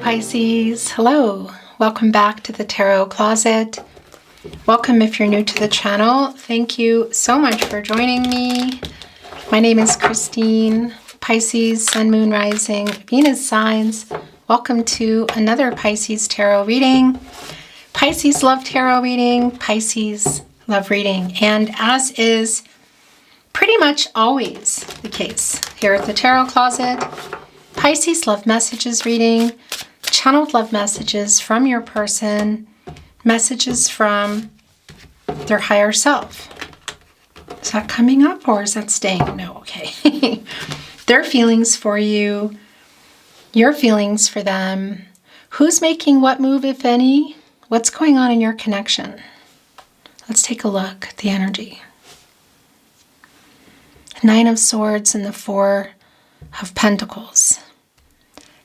Pisces. Hello. Welcome back to the Tarot Closet. Welcome if you're new to the channel. Thank you so much for joining me. My name is Christine. Pisces, Sun, Moon, Rising, Venus signs. Welcome to another Pisces tarot reading. Pisces love tarot reading. Pisces love reading. And as is pretty much always the case here at the Tarot Closet, Pisces love messages reading, channeled love messages from your person, messages from their higher self. Is that coming up or is that staying? No, okay. Their feelings for you, your feelings for them, who's making what move, if any, what's going on in your connection. Let's take a look at the energy. Nine of Swords and the Four of Pentacles.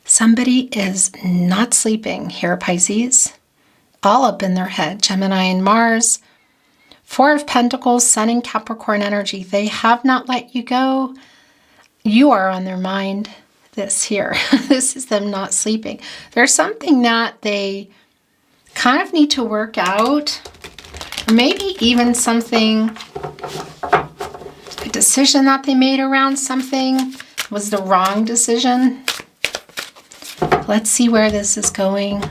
Somebody is not sleeping here, Pisces. All up in their head. Gemini and Mars. Four of Pentacles, Sun and Capricorn energy. They have not let you go. You are on their mind. This here. This is them not sleeping. There's something that they kind of need to work out. Or maybe even something, a decision that they made around something was the wrong decision. Let's see where this is going.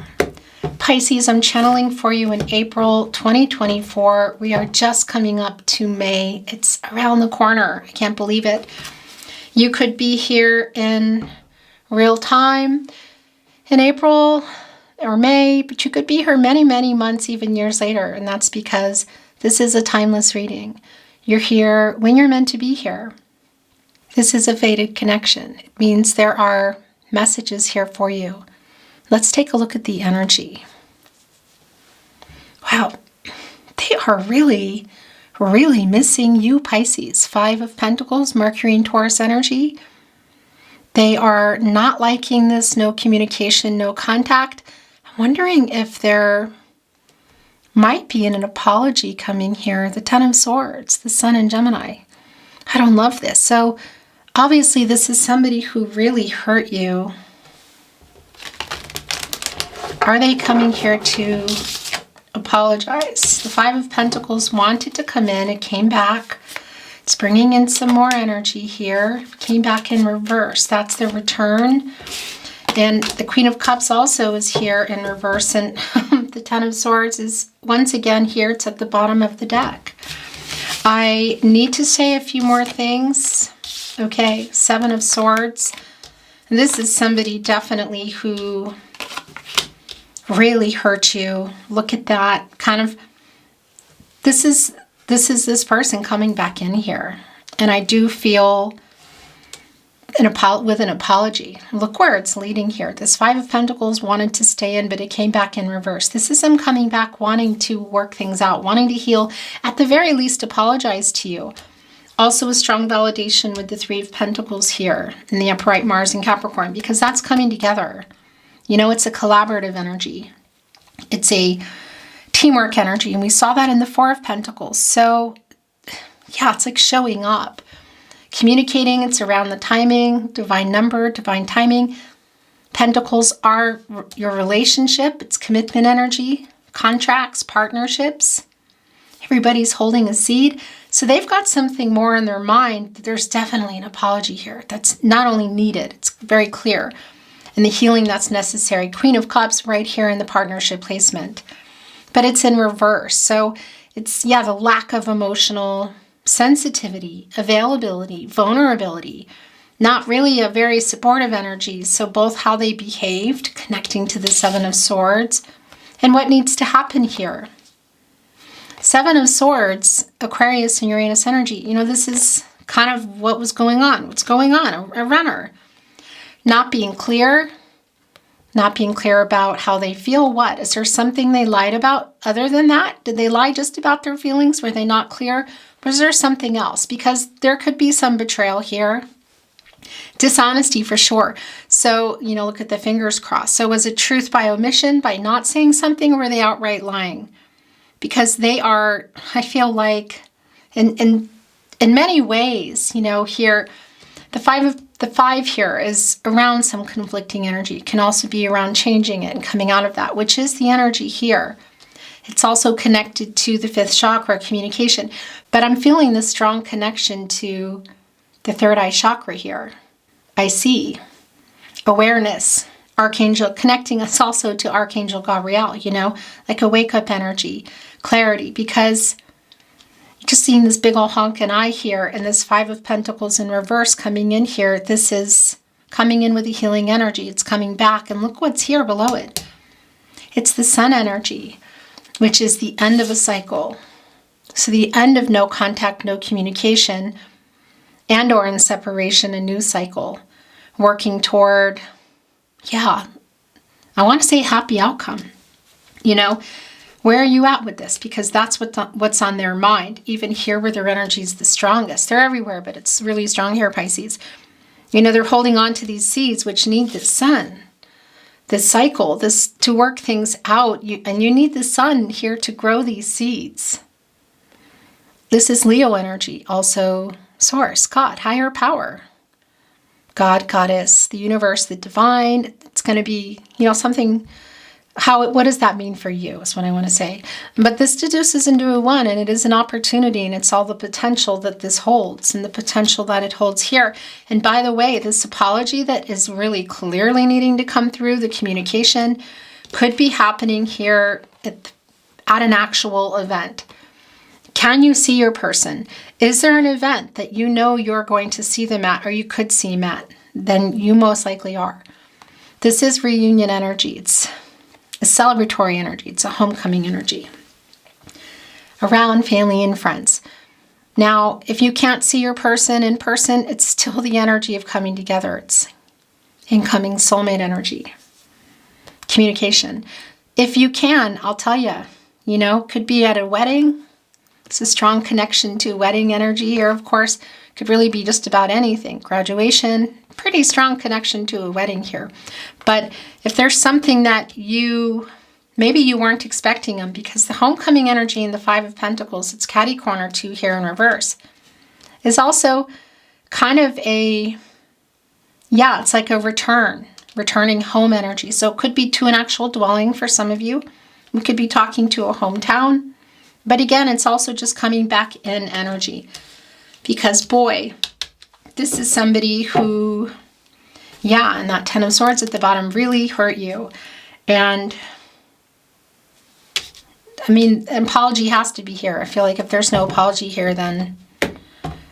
Pisces, I'm channeling for you in April 2024. We are just coming up to May. It's around the corner. I can't believe it. You could be here in real time in April or May, but you could be here many, many months, even years later. And that's because this is a timeless reading. You're here when you're meant to be here. This is a fated connection. It means there are messages here for you. Let's take a look at the energy. Wow, they are really, really missing you, Pisces. Five of Pentacles, Mercury and Taurus energy. They are not liking this, no communication, no contact. I'm wondering if there might be an apology coming here. The Ten of Swords, the Sun in Gemini. I don't love this. So obviously this is somebody who really hurt you. Are they coming here to apologize? The Five of Pentacles wanted to come in. It came back. It's bringing in some more energy here. Came back in reverse. That's the return. And the Queen of Cups also is here in reverse. And the Ten of Swords is once again here. It's at the bottom of the deck. I need to say a few more things. Okay, Seven of Swords. And this is somebody definitely who really hurt you. Look at that. Kind of, this is this person coming back in here. And I do feel with an apology. Look where it's leading here. This Five of Pentacles wanted to stay in, but it came back in reverse. This is them coming back, wanting to work things out, wanting to heal, at the very least apologize to you. Also a strong validation with the Three of Pentacles here in the upright Mars and Capricorn, because that's coming together. You know, it's a collaborative energy. It's a teamwork energy, and we saw that in the Four of Pentacles. So, yeah, it's like showing up. Communicating, it's around the timing, divine number, divine timing. Pentacles are your relationship. It's commitment energy, contracts, partnerships. Everybody's holding a seed. So they've got something more in their mind. There's definitely an apology here that's not only needed, it's very clear. And the healing that's necessary. Queen of Cups right here in the partnership placement. But it's in reverse. So it's, yeah, the lack of emotional sensitivity, availability, vulnerability. Not really a very supportive energy. So both how they behaved, connecting to the Seven of Swords, and what needs to happen here. Seven of Swords, Aquarius and Uranus energy. You know, this is kind of what was going on. What's going on? A runner. Not being clear about how they feel. What? Is there something they lied about other than that? Did they lie just about their feelings? Were they not clear? Or is there something else? Because there could be some betrayal here. Dishonesty for sure. So, you know, look at the fingers crossed. So was it truth by omission, by not saying something, or were they outright lying? Because they are, I feel like, in many ways, you know, here, the The 5 here is around some conflicting energy. It can also be around changing it and coming out of that, which is the energy here. It's also connected to the 5th chakra, communication. But I'm feeling this strong connection to the 3rd eye chakra here. I see awareness, Archangel, connecting us also to Archangel Gabriel, you know, like a wake-up energy, clarity, because you're just seeing this big old honking eye here, and this 5 of Pentacles in reverse coming in here. This is coming in with a healing energy. It's coming back, and look what's here below it. It's the Sun energy, which is the end of a cycle. So the end of no contact, no communication, and or in separation, a new cycle, working toward, I want to say happy outcome. You know, where are you at with this? Because that's what's on their mind. Even here where their energy is the strongest. They're everywhere, but it's really strong here, Pisces. You know, they're holding on to these seeds which need the sun, this cycle, this to work things out. And you need the sun here to grow these seeds. This is Leo energy, also Source, God, higher power. God, Goddess, the universe, the divine. It's going to be, you know, something. What does that mean for you is what I want to say. But this deduces into a 1, and it is an opportunity, and it's all the potential that this holds and the potential that it holds here. And by the way, this apology that is really clearly needing to come through, the communication, could be happening here at an actual event. Can you see your person? Is there an event that you know you're going to see them at, or you could see them at? Then you most likely are. This is reunion energy. It's a celebratory energy. It's a homecoming energy around family and friends. Now, if you can't see your person in person, it's still the energy of coming together. It's incoming soulmate energy. Communication. If you can, I'll tell you, you know, could be at a wedding. It's a strong connection to wedding energy here, of course. Could really be just about anything. Graduation, pretty strong connection to a wedding here. But if there's something that maybe you weren't expecting them, because the homecoming energy in the 5 of Pentacles, it's catty corner 2 here in reverse, is also kind of it's like a returning home energy. So it could be to an actual dwelling for some of you. We could be talking to a hometown. But again, it's also just coming back in energy. Because boy, this is somebody who, and that 10 of Swords at the bottom really hurt you. And I mean, an apology has to be here. I feel like if there's no apology here, then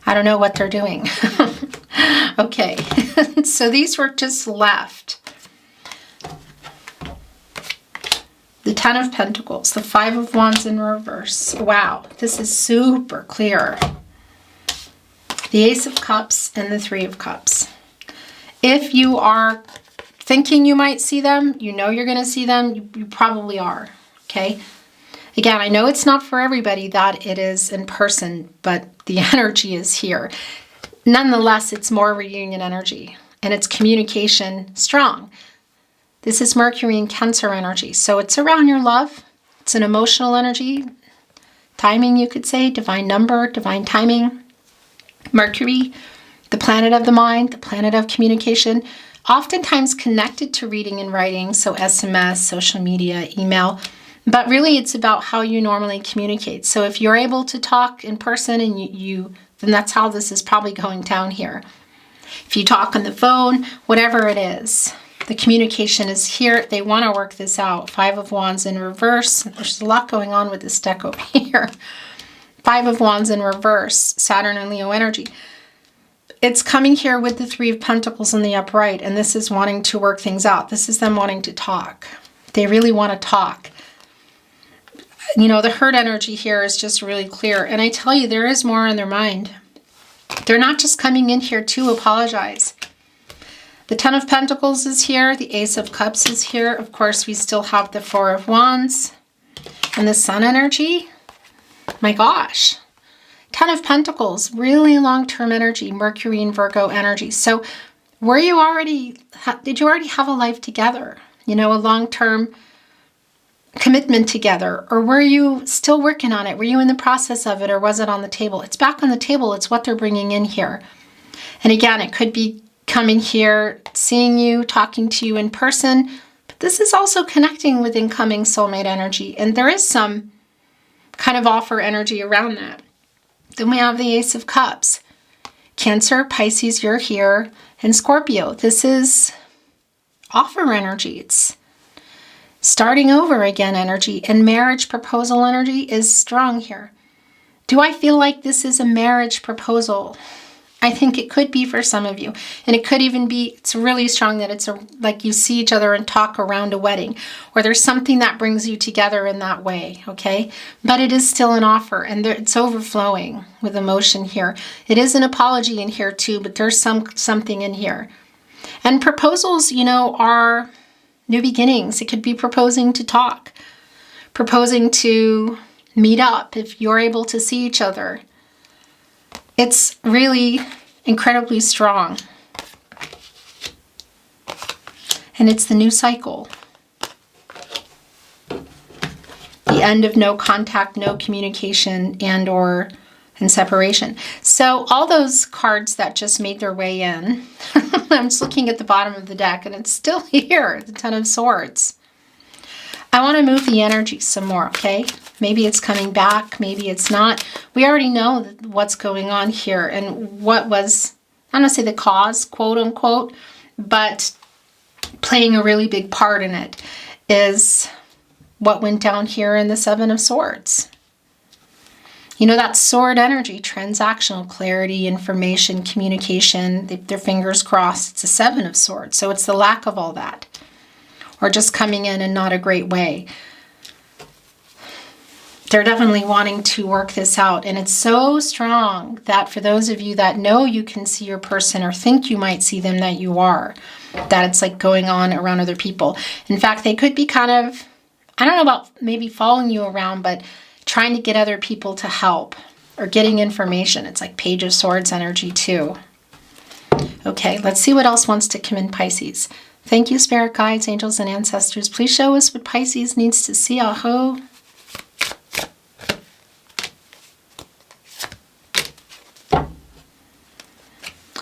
I don't know what they're doing. Okay, so these were just left. The 10 of Pentacles, the 5 of Wands in reverse. Wow, this is super clear. The Ace of Cups and the 3 of Cups. If you are thinking you might see them, you know you're going to see them, you probably are, okay? Again, I know it's not for everybody that it is in person, but the energy is here. Nonetheless, it's more reunion energy, and it's communication strong. This is Mercury and Cancer energy. So it's around your love. It's an emotional energy. Timing, you could say. Divine number, divine timing. Mercury, the planet of the mind, the planet of communication. Oftentimes connected to reading and writing. So SMS, social media, email. But really it's about how you normally communicate. So if you're able to talk in person and then that's how this is probably going down here. If you talk on the phone, whatever it is. The communication is here. They want to work this out. 5 of Wands in reverse. There's a lot going on with this deck over here. 5 of Wands in reverse. Saturn and Leo energy. It's coming here with the 3 of Pentacles in the upright. And this is wanting to work things out. This is them wanting to talk. They really want to talk. You know, the hurt energy here is just really clear. And I tell you, there is more on their mind. They're not just coming in here to apologize. The 10 of Pentacles is here. The Ace of Cups is here. Of course, we still have the 4 of Wands. And the Sun energy. My gosh. 10 of Pentacles. Really long-term energy. Mercury and Virgo energy. So did you already have a life together? You know, a long-term commitment together? Or were you still working on it? Were you in the process of it, or was it on the table? It's back on the table. It's what they're bringing in here. And again, it could be coming here, seeing you, talking to you in person. But this is also connecting with incoming soulmate energy. And there is some kind of offer energy around that. Then we have the Ace of Cups. Cancer, Pisces, you're here. And Scorpio, this is offer energy. It's starting over again energy. And marriage proposal energy is strong here. Do I feel like this is a marriage proposal? I think it could be for some of you. And it could even be, it's really strong that it's like you see each other and talk around a wedding. Or there's something that brings you together in that way, okay? But it is still an offer, and it's overflowing with emotion here. It is an apology in here too, but there's something in here. And proposals, you know, are new beginnings. It could be proposing to talk. Proposing to meet up if you're able to see each other. It's really incredibly strong. And it's the new cycle. The end of no contact, no communication, and separation. So all those cards that just made their way in, I'm just looking at the bottom of the deck and it's still here, the Ten of Swords. I want to move the energy some more, okay? Maybe it's coming back, maybe it's not. We already know what's going on here and what was, I don't want to say the cause, quote unquote, but playing a really big part in it is what went down here in the Seven of Swords. You know, that sword energy, transactional clarity, information, communication, their fingers crossed. It's a Seven of Swords, so it's the lack of all that. Or just coming in not a great way. They're definitely wanting to work this out. And it's so strong that for those of you that know you can see your person or think you might see them, that you are. That it's like going on around other people. In fact, they could be kind of, I don't know about maybe following you around, but trying to get other people to help or getting information. It's like Page of Swords energy too. Okay, let's see what else wants to come in, Pisces. Thank you, spirit guides, angels, and ancestors. Please show us what Pisces needs to see. Aho.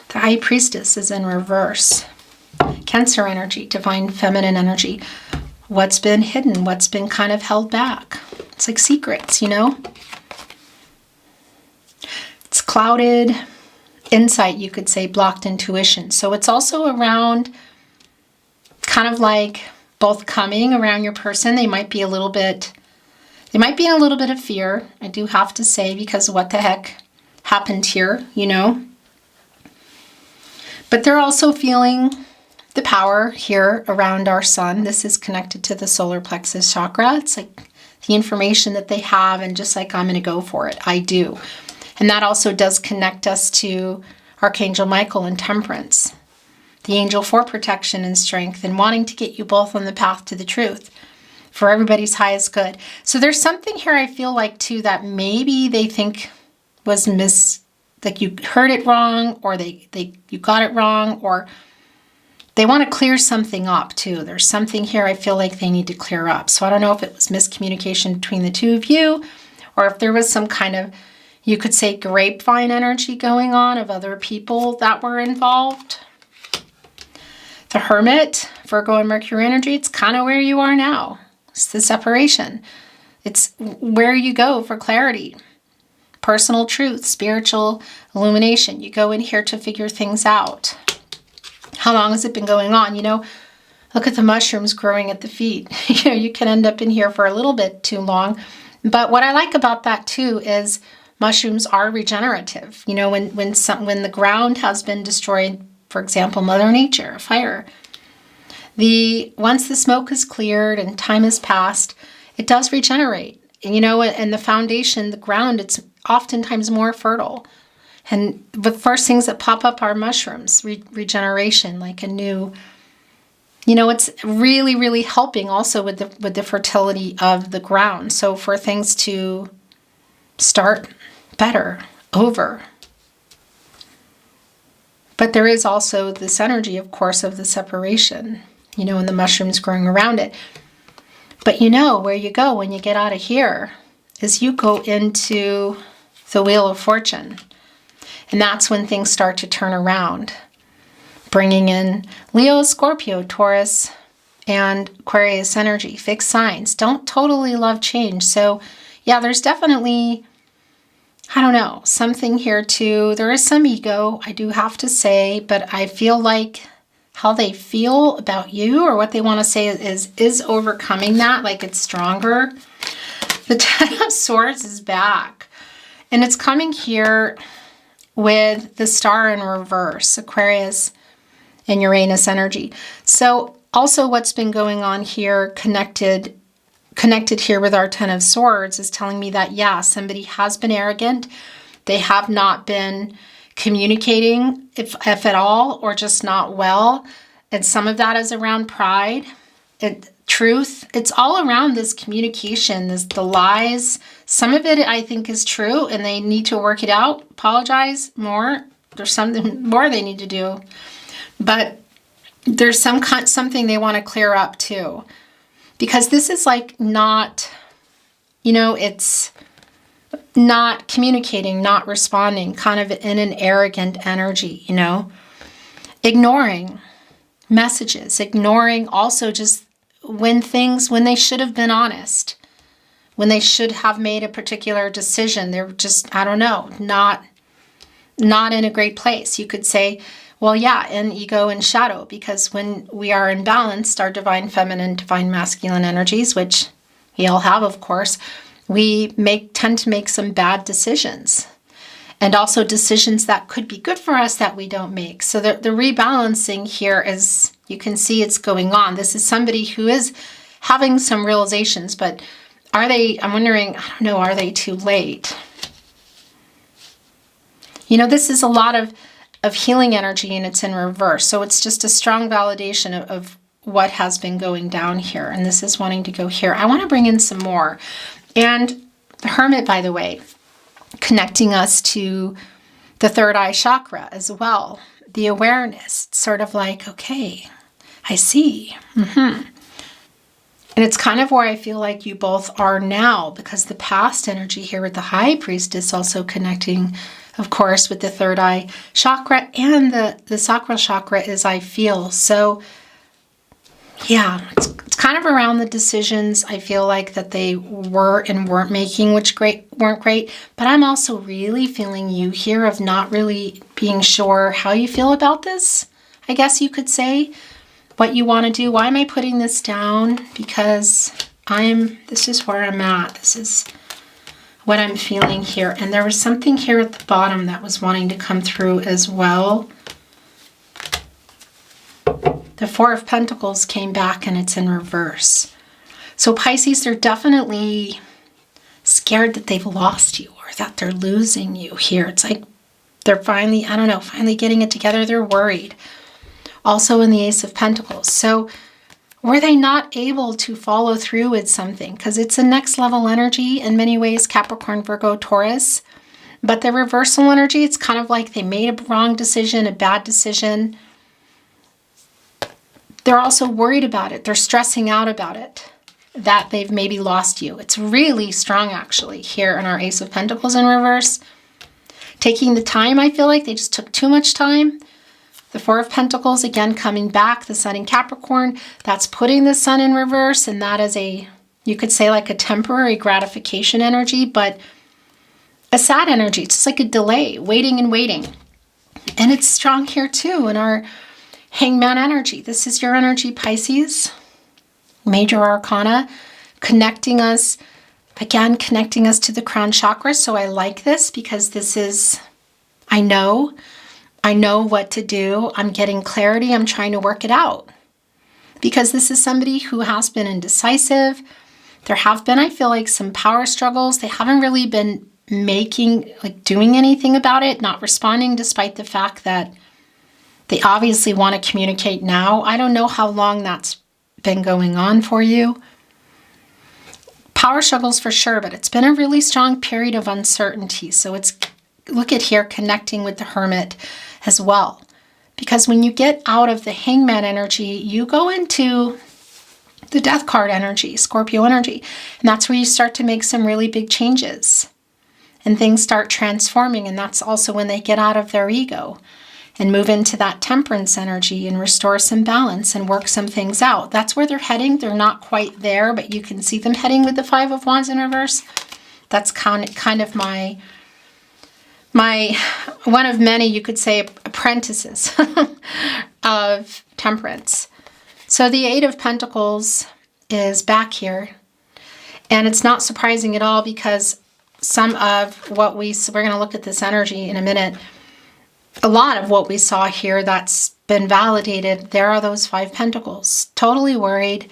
The High Priestess is in reverse. Cancer energy, divine feminine energy. What's been hidden? What's been kind of held back? It's like secrets, you know? It's clouded insight, you could say, blocked intuition. So it's also around kind of like both coming around your person. They might be in a little bit of fear, I do have to say, because what the heck happened here, you know? But they're also feeling the power here around our sun. This is connected to the solar plexus chakra. It's like the information that they have and just like, I'm going to go for it. I do. And that also does connect us to Archangel Michael and Temperance. The angel for protection and strength and wanting to get you both on the path to the truth for everybody's highest good. So there's something here I feel like too that maybe they think was like you heard it wrong, or you got it wrong, or they want to clear something up too. There's something here I feel like they need to clear up. So I don't know if it was miscommunication between the two of you, or if there was some kind of, you could say, grapevine energy going on of other people that were involved. The Hermit, Virgo and Mercury energy, it's kind of where you are now. It's the separation. It's where you go for clarity. Personal truth, spiritual illumination. You go in here to figure things out. How long has it been going on? You know, look at the mushrooms growing at the feet. You know, you can end up in here for a little bit too long. But what I like about that too is mushrooms are regenerative. You know, when the ground has been destroyed, for example, Mother Nature, fire. Once the smoke is cleared and time has passed, it does regenerate. And you know, and the foundation, the ground, it's oftentimes more fertile. And the first things that pop up are mushrooms, regeneration, like a new, you know, it's really, really helping also with the fertility of the ground. So for things to start better, over. But there is also this energy, of course, of the separation, you know, and the mushrooms growing around it. But you know where you go when you get out of here is you go into the Wheel of Fortune. And that's when things start to turn around. bringing in Leo, Scorpio, Taurus, and Aquarius energy, fixed signs. Don't totally love change. So yeah, there's definitely, I don't know, something here too. There is some ego, I do have to say, but I feel like how they feel about you or what they want to say is overcoming that, like it's stronger. The Ten of Swords is back, and it's coming here with the Star in reverse, Aquarius and Uranus energy. So also what's been going on here, connected here with our Ten of Swords, is telling me that, yeah, somebody has been arrogant. They have not been communicating, if at all, or just not well. And some of that is around pride and truth. It's all around this communication, the lies. Some of it I think is true and they need to work it out, apologize more. There's something more they need to do. But there's something they want to clear up too. Because this is like not, it's not communicating, not responding, kind of in an arrogant energy, ignoring messages, ignoring also just when they should have been honest, when they should have made a particular decision. They're just, I don't know, not in a great place. You could say, well, yeah, in ego and shadow, because when we are in balance, our divine feminine, divine masculine energies, which we all have, of course, we tend to make some bad decisions, and also decisions that could be good for us that we don't make. So the rebalancing here is, you can see it's going on. This is somebody who is having some realizations, but I'm wondering, I don't know, are they too late? This is a lot of healing energy, and it's in reverse. So it's just a strong validation of what has been going down here. And this is wanting to go here. I want to bring in some more. And the Hermit, by the way, connecting us to the third eye chakra as well. The awareness, it's sort of like, okay, I see. And it's kind of where I feel like you both are now, because the past energy here with the High Priestess also connecting, of course, with the third eye chakra, and the sacral chakra is I feel. So yeah, it's kind of around the decisions I feel like that they were and weren't making, which weren't great. But I'm also really feeling you here of not really being sure how you feel about this, I guess you could say, what you want to do. Why am I putting this down? Because this is where I'm at. This is what I'm feeling here. And there was something here at the bottom that was wanting to come through as well. The Four of Pentacles came back and it's in reverse. So Pisces, they're definitely scared that they've lost you or that they're losing you here. It's like they're finally, I don't know, finally getting it together. They're worried. Also in the Ace of Pentacles. So were they not able to follow through with something? Because it's a next level energy in many ways, Capricorn, Virgo, Taurus. But the reversal energy, it's kind of like they made a wrong decision, a bad decision. They're also worried about it. They're stressing out about it, that they've maybe lost you. It's really strong, actually, here in our Ace of Pentacles in reverse. Taking the time, I feel like they just took too much time. The Four of Pentacles, again, coming back, the Sun in Capricorn, that's putting the Sun in reverse, and that is you could say like a temporary gratification energy, but a sad energy. It's just like a delay, waiting and waiting. And it's strong here too in our Hangman energy. This is your energy, Pisces. Major Arcana, connecting us to the crown chakra. So I like this because this is, I know what to do. I'm getting clarity. I'm trying to work it out. Because this is somebody who has been indecisive. There have been, I feel like, some power struggles. They haven't really been doing anything about it, not responding, despite the fact that they obviously want to communicate now. I don't know how long that's been going on for you. Power struggles for sure, but it's been a really strong period of uncertainty. So look at here, connecting with the Hermit as well. Because when you get out of the Hangman energy, you go into the Death card energy, Scorpio energy. And that's where you start to make some really big changes. And things start transforming. And that's also when they get out of their ego. and move into that temperance energy and restore some balance and work some things out. That's where they're heading. They're not quite there, but you can see them heading with the Five of Wands in reverse. That's kind of my one of many, you could say, apprentices of temperance. So the Eight of Pentacles is back here. And it's not surprising at all because some of what we're going to look at this energy in a minute. A lot of what we saw here that's been validated, there are those Five Pentacles. Totally worried,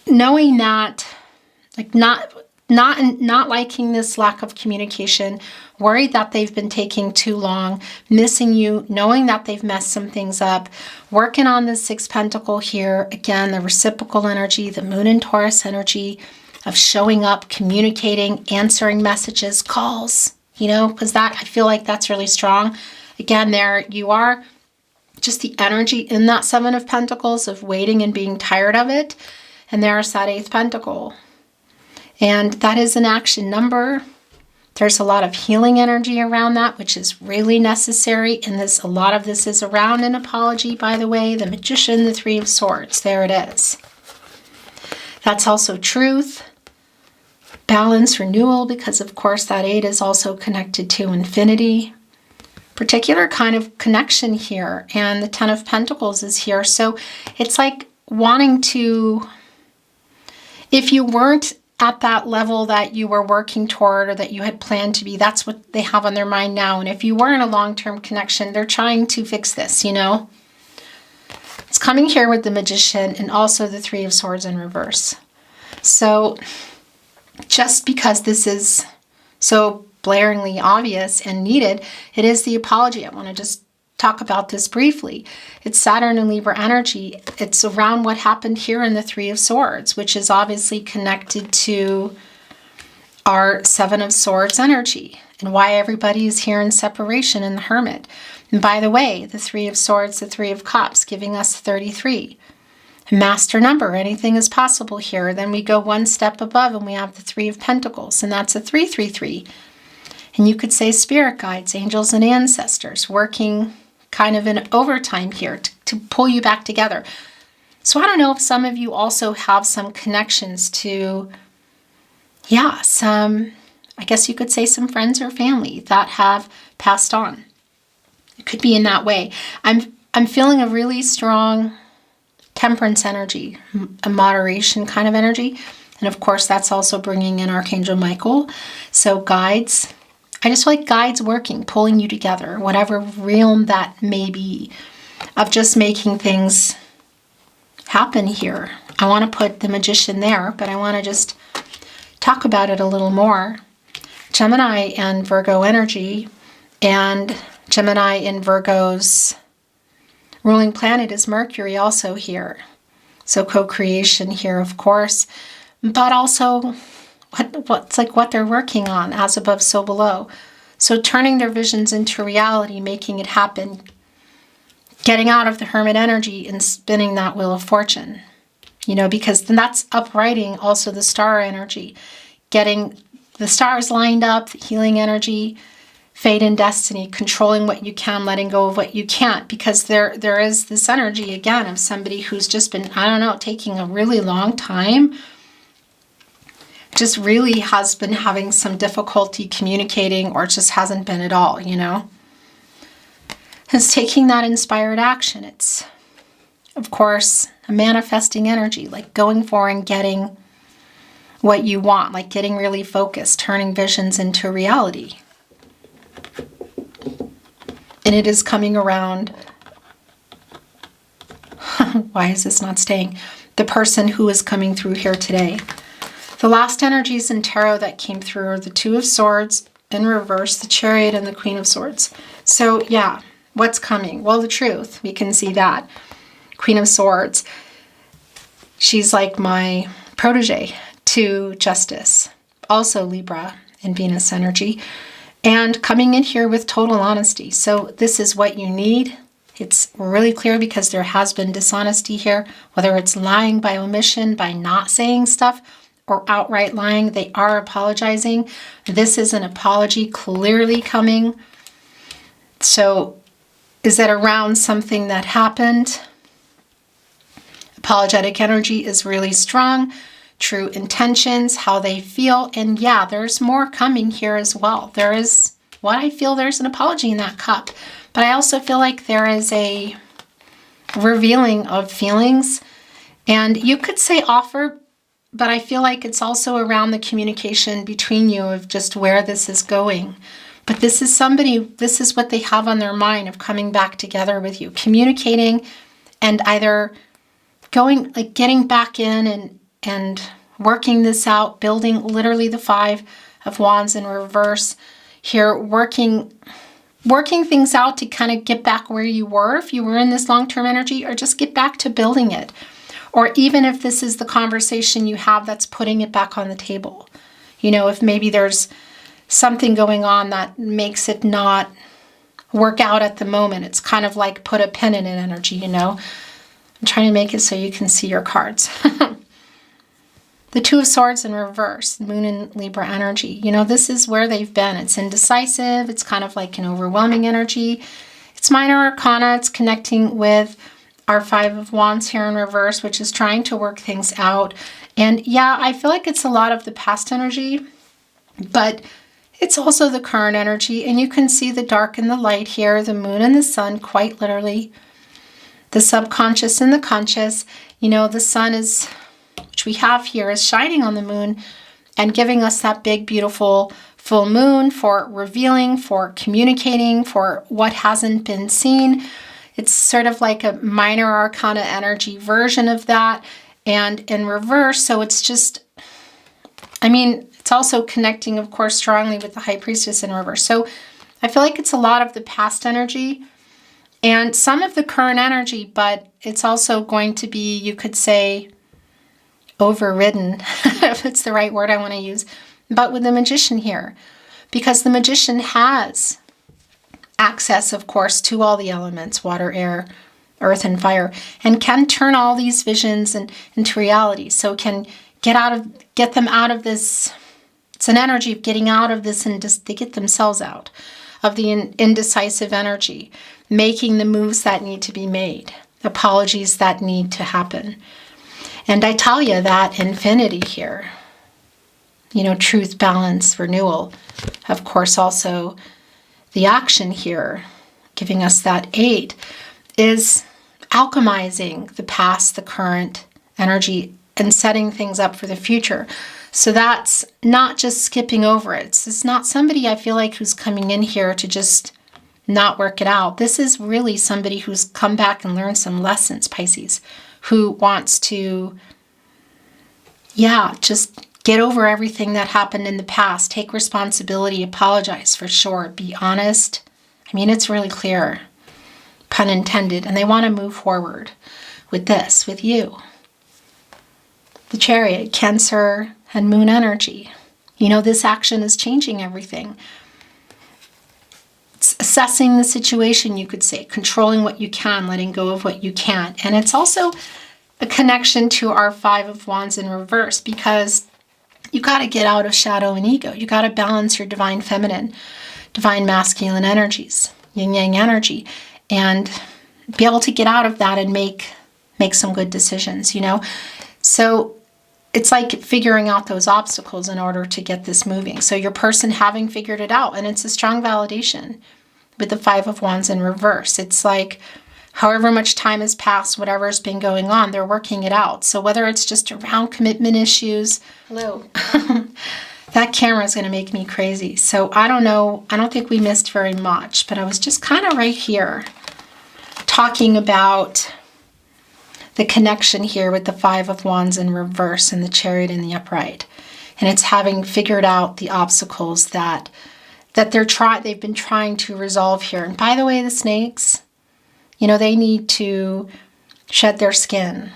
knowing that, like not liking this lack of communication, worried that they've been taking too long, missing you, knowing that they've messed some things up, working on the Sixth Pentacle here. Again, the reciprocal energy, the Moon and Taurus energy of showing up, communicating, answering messages, calls, you know, because that, I feel like that's really strong. Again, there you are, just the energy in that Seven of Pentacles of waiting and being tired of it. And there's that Eighth Pentacle. And that is an action number. There's a lot of healing energy around that, which is really necessary. And a lot of this is around an apology, by the way. The Magician, the Three of Swords, there it is. That's also truth, balance, renewal, because of course that Eight is also connected to infinity. Particular kind of connection here. And the Ten of Pentacles is here. So it's like wanting to, if you weren't at that level that you were working toward or that you had planned to be, that's what they have on their mind now. And if you were in a long-term connection, they're trying to fix this, you know. It's coming here with the Magician and also the Three of Swords in reverse. So just because this is so blaringly obvious and needed, it is the apology. I want to just talk about this briefly. It's Saturn and Libra energy. It's around what happened here in the Three of Swords, which is obviously connected to our Seven of Swords energy and why everybody is here in separation in the Hermit. And by the way, the Three of Swords, the Three of Cups, giving us 33. A master number, anything is possible here. Then we go one step above and we have the Three of Pentacles, and that's a 333. And you could say spirit guides, angels, and ancestors working kind of in overtime here to pull you back together. So I don't know if some of you also have some connections to, yeah, some, I guess you could say some friends or family that have passed on. It could be in that way. I'm feeling a really strong temperance energy, a moderation kind of energy. And of course, that's also bringing in Archangel Michael. So guides, I just feel like guides working, pulling you together, whatever realm that may be, of just making things happen here. I want to put the Magician there, but I want to just talk about it a little more. Gemini and Virgo energy, and Gemini in Virgo's ruling planet is Mercury also here. So co-creation here, of course, but also what's like what they're working on, as above, so below. So turning their visions into reality, making it happen, getting out of the Hermit energy and spinning that Wheel of Fortune, you know, because then that's uprighting also the star energy, getting the stars lined up, the healing energy, fate and destiny, controlling what you can, letting go of what you can't, because there is this energy again of somebody who's just been, I don't know, taking a really long time, just really has been having some difficulty communicating, or just hasn't been at all, you know. It's taking that inspired action. It's, of course, a manifesting energy, like going for and getting what you want, like getting really focused, turning visions into reality. And it is coming around, why is this not staying? The person who is coming through here today. The last energies in tarot that came through are the Two of Swords in reverse, the Chariot, and the Queen of Swords. So yeah, what's coming? Well, the truth, we can see that. Queen of Swords, she's like my protege to Justice, also Libra and Venus energy, and coming in here with total honesty. So this is what you need. It's really clear because there has been dishonesty here, whether it's lying by omission, by not saying stuff, or outright lying. They are apologizing. This is an apology clearly coming. So Is it around something that happened? Apologetic energy is really strong. True intentions, how they feel. And yeah, there's more coming here as well. There is what I feel there's an apology in that cup. But I also feel like there is a revealing of feelings. And you could say offer, but I feel like it's also around the communication between you of just where this is going. But this is somebody, this is what they have on their mind of coming back together with you, communicating and either going, like getting back in and working this out, building literally the Five of Wands in reverse here, working things out to kind of get back where you were if you were in this long-term energy, or just get back to building it. Or even if this is the conversation you have that's putting it back on the table. You know, if maybe there's something going on that makes it not work out at the moment. It's kind of like put a pin in an energy, you know. I'm trying to make it so you can see your cards. The Two of Swords in reverse, Moon and Libra energy. You know, this is where they've been. It's indecisive. It's kind of like an overwhelming energy. It's minor arcana. It's connecting with our Five of Wands here in reverse, which is trying to work things out. And yeah, I feel like it's a lot of the past energy, but it's also the current energy. And you can see the dark and the light here, the moon and the sun, quite literally. The subconscious and the conscious. You know, the sun is, which we have here, is shining on the moon and giving us that big, beautiful full moon for revealing, for communicating, for what hasn't been seen. It's sort of like a minor arcana energy version of that, and in reverse. So it's just, I mean, it's also connecting, of course, strongly with the High Priestess in reverse. So I feel like it's a lot of the past energy and some of the current energy, but it's also going to be, you could say, overridden, if it's the right word I want to use, but with the Magician here, because the Magician has access, of course, to all the elements, water, air, earth, and fire, and can turn all these visions into reality. So can get them out of this. It's an energy of getting out of this, and just they get themselves out of the indecisive energy, making the moves that need to be made, apologies that need to happen. And I tell you that infinity here, you know, truth, balance, renewal, of course, also the action here, giving us that 8, is alchemizing the past, the current energy, and setting things up for the future. So that's not just skipping over it. It's not somebody, I feel like, who's coming in here to just not work it out. This is really somebody who's come back and learned some lessons, Pisces, who wants to, yeah, just get over everything that happened in the past, take responsibility, apologize for sure, be honest. I mean, it's really clear, pun intended, and they want to move forward with this, with you. The Chariot, Cancer, and Moon energy. You know, this action is changing everything. It's assessing the situation, you could say, controlling what you can, letting go of what you can't. And it's also a connection to our Five of Wands in reverse, because you got to get out of shadow and ego. You got to balance your divine feminine, divine masculine energies, yin yang energy, and be able to get out of that and make some good decisions, you know? So it's like figuring out those obstacles in order to get this moving. So your person having figured it out, and it's a strong validation with the Five of Wands in reverse. It's like however much time has passed, whatever's been going on, they're working it out. So whether it's just around commitment issues, hello, that camera is going to make me crazy. So I don't know. I don't think we missed very much, but I was just kind of right here talking about the connection here with the Five of Wands in reverse and the Chariot in the upright. And it's having figured out the obstacles that they've been trying to resolve here. And by the way, the snakes, you know, they need to shed their skin.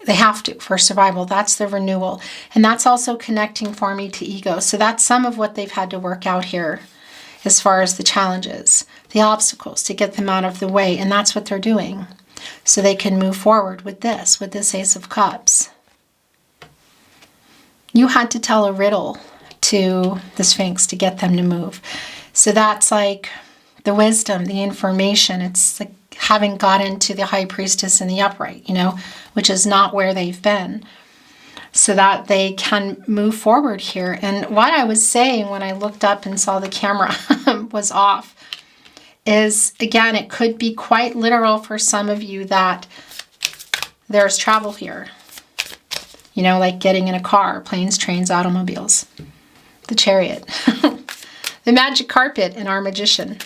They have to for survival. That's the renewal. And that's also connecting for me to ego. So that's some of what they've had to work out here as far as the challenges, the obstacles, to get them out of the way. And that's what they're doing. So they can move forward with this Ace of Cups. You had to tell a riddle to the Sphinx to get them to move. So that's like the wisdom, the information. It's like having got into the high priestess and the upright, you know, which is not where they've been, so that they can move forward here. And what I was saying when I looked up and saw the camera was off is, again, it could be quite literal for some of you that there's travel here. You know, like getting in a car, planes, trains, automobiles, the Chariot, the magic carpet in our Magician.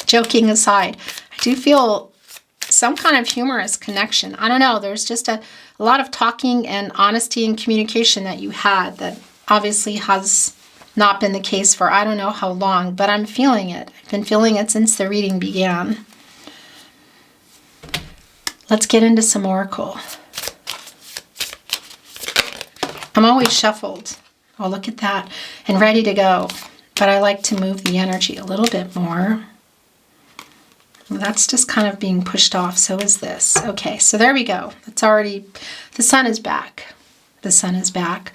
Joking aside, I do feel some kind of humorous connection. I don't know, there's just a lot of talking and honesty and communication that you had that obviously has not been the case for I don't know how long, but I'm feeling it. I've been feeling it since the reading began. Let's get into some oracle. I'm always shuffled. Oh, look at that. And ready to go. But I like to move the energy a little bit more. Well, that's just kind of being pushed off. So is this. Okay, so there we go. It's already, the sun is back. The sun is back.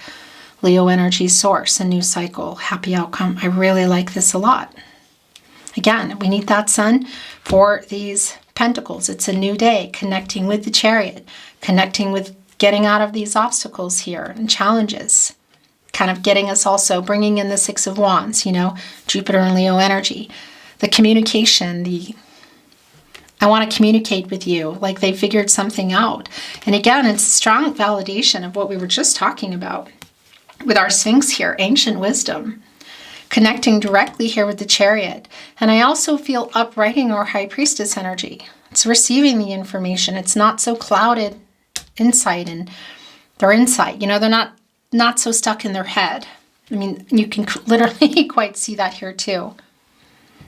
Leo energy source, a new cycle, happy outcome. I really like this a lot. Again, we need that sun for these pentacles. It's a new day, connecting with the Chariot, connecting with getting out of these obstacles here and challenges. Kind of getting us also, bringing in the Six of Wands, you know, Jupiter and Leo energy. The communication, I want to communicate with you, like they figured something out. And again, it's a strong validation of what we were just talking about with our Sphinx here, ancient wisdom, connecting directly here with the Chariot. And I also feel uprighting our High Priestess energy. It's receiving the information. It's not so clouded insight and their insight. You know, they're not so stuck in their head. I mean, you can literally quite see that here too.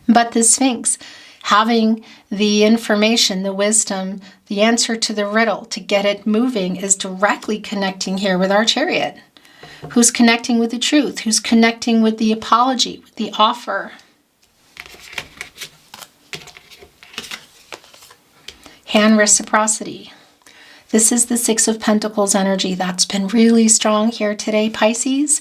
But the Sphinx, having the information, the wisdom, the answer to the riddle to get it moving, is directly connecting here with our Chariot, who's connecting with the truth, who's connecting with the apology, with the offer. Hand reciprocity. This is the Six of Pentacles energy that's been really strong here today, Pisces.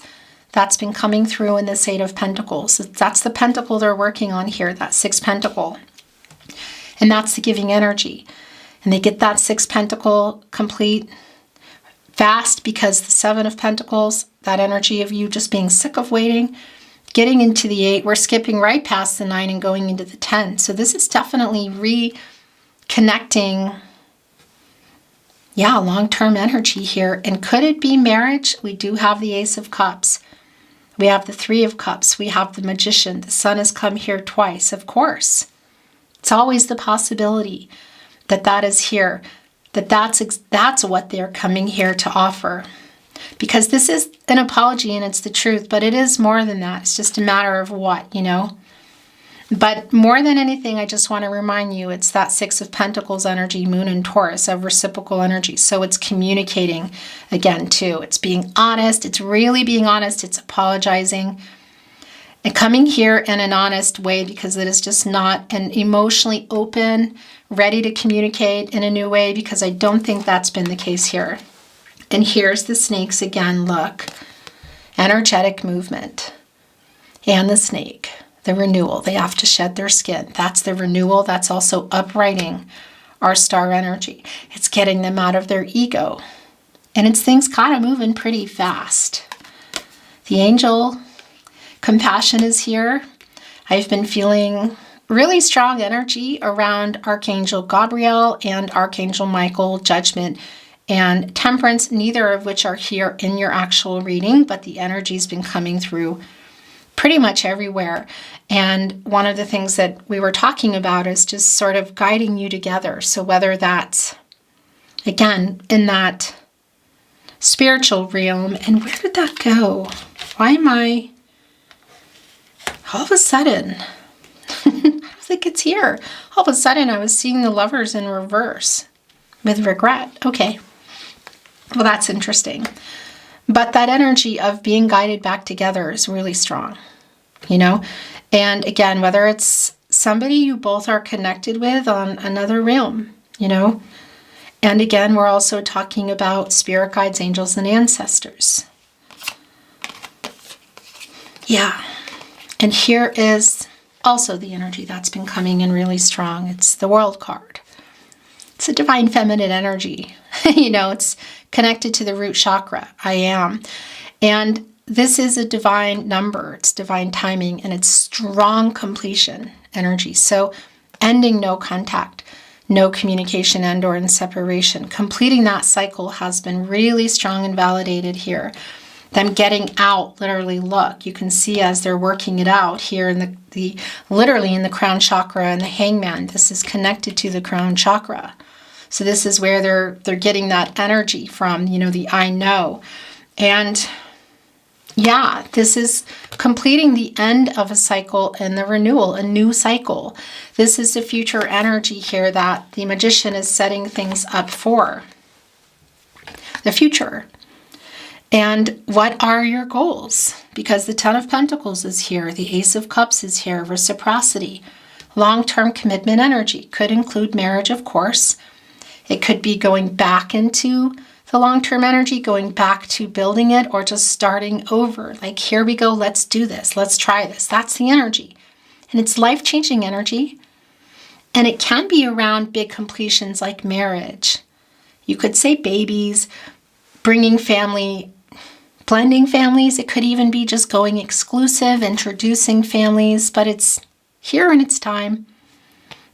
That's been coming through in this Eight of Pentacles. That's the pentacle they're working on here, that Sixth Pentacle. And that's the giving energy. And they get that Sixth Pentacle complete fast because the Seven of Pentacles, that energy of you just being sick of waiting, getting into the 8, we're skipping right past the 9 and going into the 10. So this is definitely reconnecting, long-term energy here. And could it be marriage? We do have the Ace of Cups. We have the Three of Cups. We have the Magician. The Sun has come here twice, of course. It's always the possibility that is here, that's what they're coming here to offer. Because this is an apology and it's the truth, but it is more than that. It's just a matter of what, you know. But more than anything, I just want to remind you, it's that Six of Pentacles energy, Moon and Taurus, of reciprocal energy. So it's communicating again, too. It's being honest. It's really being honest. It's apologizing and coming here in an honest way, because it is just not an emotionally open, ready to communicate in a new way, because I don't think that's been the case here. And here's the snakes again, look. Energetic movement. And the snake. The renewal. They have to shed their skin. That's the renewal. That's also uprighting our star energy. It's getting them out of their ego. And it's things kind of moving pretty fast. The angel compassion is here. I've been feeling really strong energy around Archangel Gabriel and Archangel Michael, Judgment and Temperance, neither of which are here in your actual reading, but the energy's been coming through pretty much everywhere. And one of the things that we were talking about is just sort of guiding you together. So whether that's, again, in that spiritual realm, and where did that go? Why am I, all of a sudden, I don't think it's here. All of a sudden I was seeing the Lovers in reverse with regret. Okay, well, that's interesting. But that energy of being guided back together is really strong, you know? And again, whether it's somebody you both are connected with on another realm, you know? And again, we're also talking about spirit guides, angels, and ancestors. Yeah. And here is also the energy that's been coming in really strong. It's the World card. It's a divine feminine energy. It's connected to the root chakra. I am. And this is a divine number. It's divine timing, and it's strong completion energy. So ending no contact, no communication and or in separation. Completing that cycle has been really strong and validated here. Them getting out, literally look, you can see as they're working it out here in the literally in the crown chakra and the hangman. This is connected to the crown chakra. So this is where they're getting that energy from, the I know. And yeah, this is completing the end of a cycle and the renewal, a new cycle. This is the future energy here that the magician is setting things up for. The future. And what are your goals? Because the Ten of Pentacles is here. The Ace of Cups is here. Reciprocity. Long-term commitment energy. Could include marriage, of course. It could be going back into the long-term energy, going back to building it, or just starting over. Like, here we go, let's do this. Let's try this. That's the energy. And it's life-changing energy. And it can be around big completions like marriage. You could say babies, bringing family, blending families. It could even be just going exclusive, introducing families, but it's here in its time.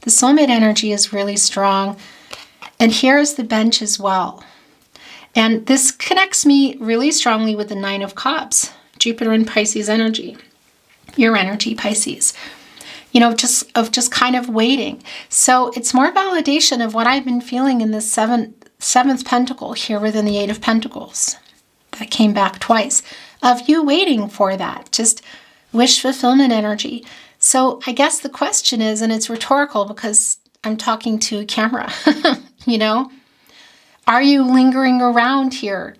The soulmate energy is really strong. And here's the bench as well. And this connects me really strongly with the Nine of Cups, Jupiter and Pisces energy, your energy, Pisces. Just kind of waiting. So it's more validation of what I've been feeling in this seventh pentacle here within the Eight of Pentacles. That came back twice, of you waiting for that, just wish fulfillment energy. So I guess the question is, and it's rhetorical because I'm talking to a camera, are you lingering around here?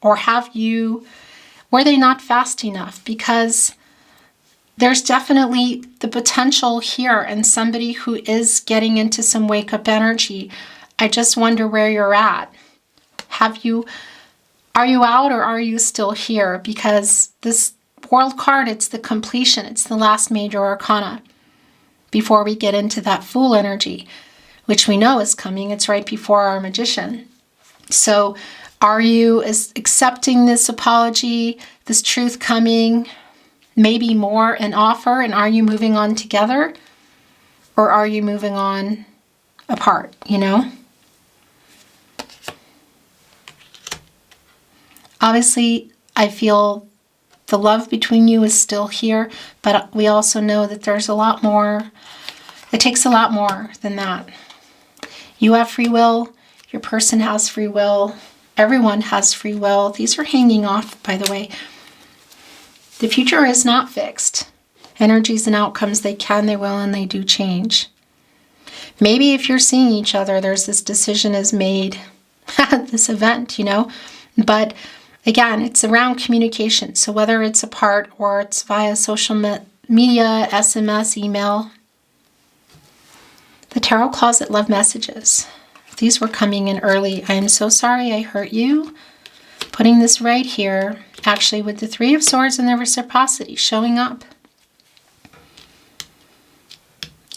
Or were they not fast enough? Because there's definitely the potential here and somebody who is getting into some wake-up energy. I just wonder where you're at. Are you out or are you still here? Because this World card, it's the completion. It's the last major arcana before we get into that Fool energy, which we know is coming. It's right before our Magician. So are you accepting this apology, this truth coming, maybe more an offer, and are you moving on together? Or are you moving on apart, Obviously, I feel the love between you is still here, but we also know that there's a lot more. It takes a lot more than that. You have free will. Your person has free will. Everyone has free will. These are hanging off, by the way. The future is not fixed. Energies and outcomes, they can, they will, and they do change. Maybe if you're seeing each other, there's this decision is made at this event, But again, it's around communication. So whether it's apart or it's via social media, SMS, email. The Tarot Closet Love Messages. These were coming in early. I am so sorry I hurt you. Putting this right here, actually with the Three of Swords and the reciprocity showing up.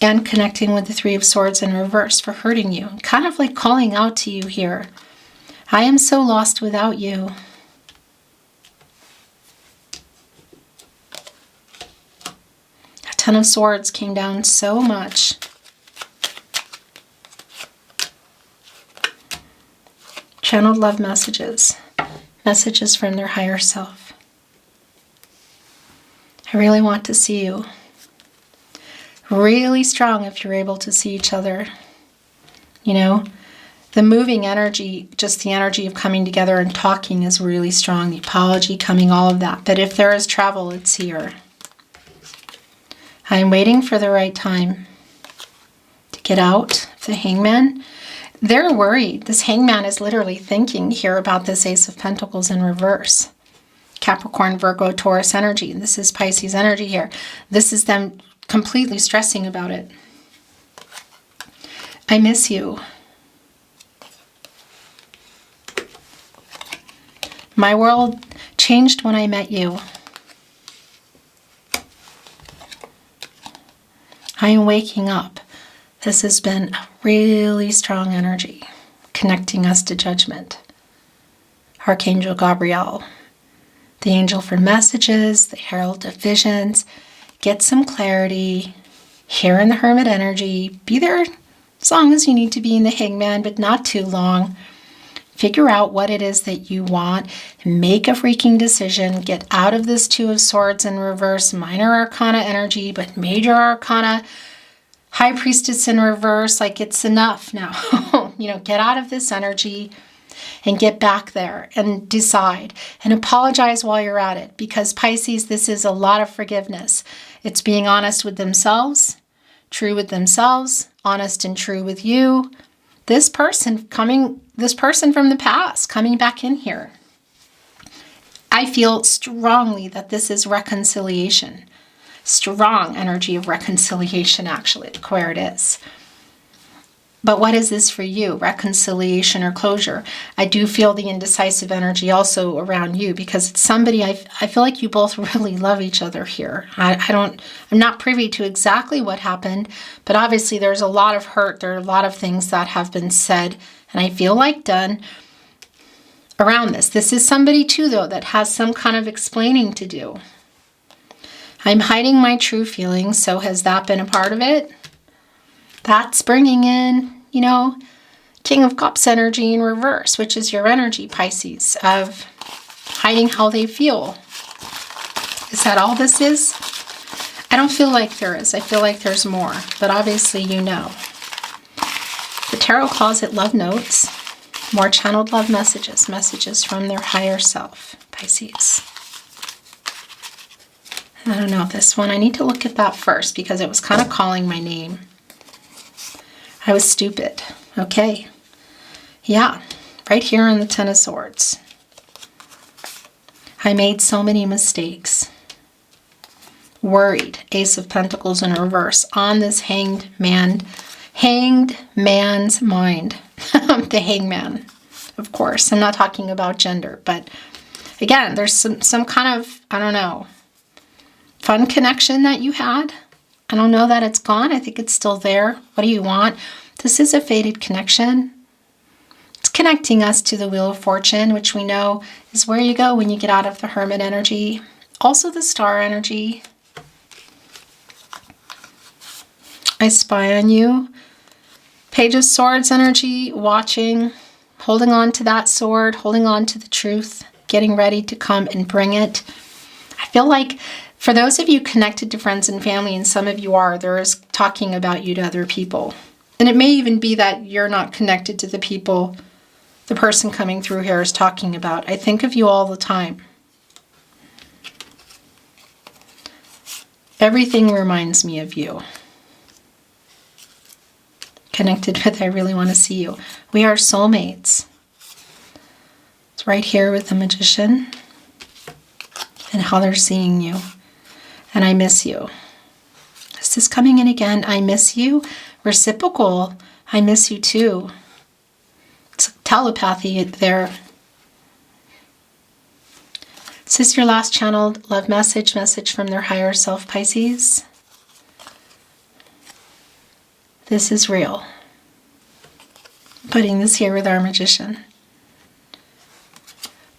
And connecting with the Three of Swords in reverse for hurting you. Kind of like calling out to you here. I am so lost without you. A Ten of Swords came down so much. Channeled love messages. Messages from their higher self. I really want to see you. Really strong if you're able to see each other. The moving energy, just the energy of coming together and talking is really strong. The apology coming, all of that. But if there is travel, it's here. I'm waiting for the right time to get out. The Hangman, they're worried. This Hangman is literally thinking here about this Ace of Pentacles in reverse. Capricorn, Virgo, Taurus energy. This is Pisces energy here. This is them completely stressing about it. I miss you. My world changed when I met you. I am waking up. This has been a really strong energy connecting us to judgment. Archangel Gabriel, the angel for messages, the herald of visions. Get some clarity here in the Hermit energy. Be there as long as you need to be in the Hangman, but not too long. Figure out what it is that you want. Make a freaking decision. Get out of this Two of Swords in reverse, minor arcana energy, but major arcana, High Priestess in reverse. Like, it's enough now. Get out of this energy and get back there and decide and apologize while you're at it. Because Pisces, this is a lot of forgiveness. It's being honest with themselves, true with themselves, honest and true with you. This person from the past coming back in here. I feel strongly that this is reconciliation. Strong energy of reconciliation, actually. Look where it is. But what is this for you? Reconciliation or closure? I do feel the indecisive energy also around you, because it's somebody I feel like you both really love each other here. I'm not privy to exactly what happened, but obviously there's a lot of hurt. There are a lot of things that have been said and I feel like done around this. This is somebody too, though, that has some kind of explaining to do. I'm hiding my true feelings. So has that been a part of it? That's bringing in, King of Cups energy in reverse, which is your energy, Pisces, of hiding how they feel. Is that all this is? I don't feel like there is. I feel like there's more, but obviously you know. The Tarot calls it love notes, more channeled love messages, messages from their higher self, Pisces. I don't know, this one, I need to look at that first because it was kind of calling my name. I was stupid. Okay. Yeah, right here in the Ten of Swords. I made so many mistakes. Worried. Ace of Pentacles in reverse on this hanged man's mind. The hangman, of course. I'm not talking about gender, but again, there's some kind of, I don't know, fun connection that you had. I don't know that it's gone. I think it's still there. What do you want? This is a fated connection. It's connecting us to the Wheel of Fortune, which we know is where you go when you get out of the Hermit energy. Also the Star energy. I spy on you. Page of Swords energy, watching, holding on to that sword, holding on to the truth, getting ready to come and bring it. I feel like for those of you connected to friends and family, and some of you are, there is talking about you to other people. And it may even be that you're not connected to the people the person coming through here is talking about. I think of you all the time. Everything reminds me of you. Connected with, I really want to see you. We are soulmates. It's right here with the Magician and how they're seeing you. And I miss you. This is coming in again. I miss you. Reciprocal. I miss you too. It's telepathy there. Is this your last channeled love message from their higher self, Pisces? This is real. Putting this here with our Magician.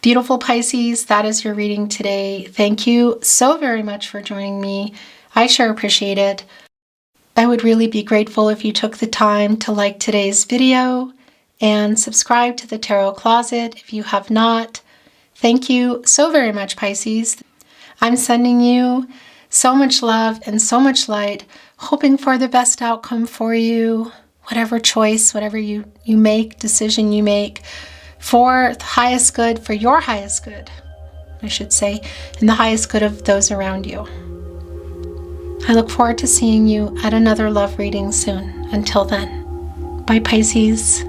Beautiful Pisces, that is your reading today. Thank you so very much for joining me. I sure appreciate it. I would really be grateful if you took the time to like today's video and subscribe to the Tarot Closet if you have not. Thank you so very much, Pisces. I'm sending you so much love and so much light, hoping for the best outcome for you, whatever choice, whatever you make, decision you make, for the highest good, for your highest good, I should say, and the highest good of those around you. I look forward to seeing you at another love reading soon. Until then, bye Pisces.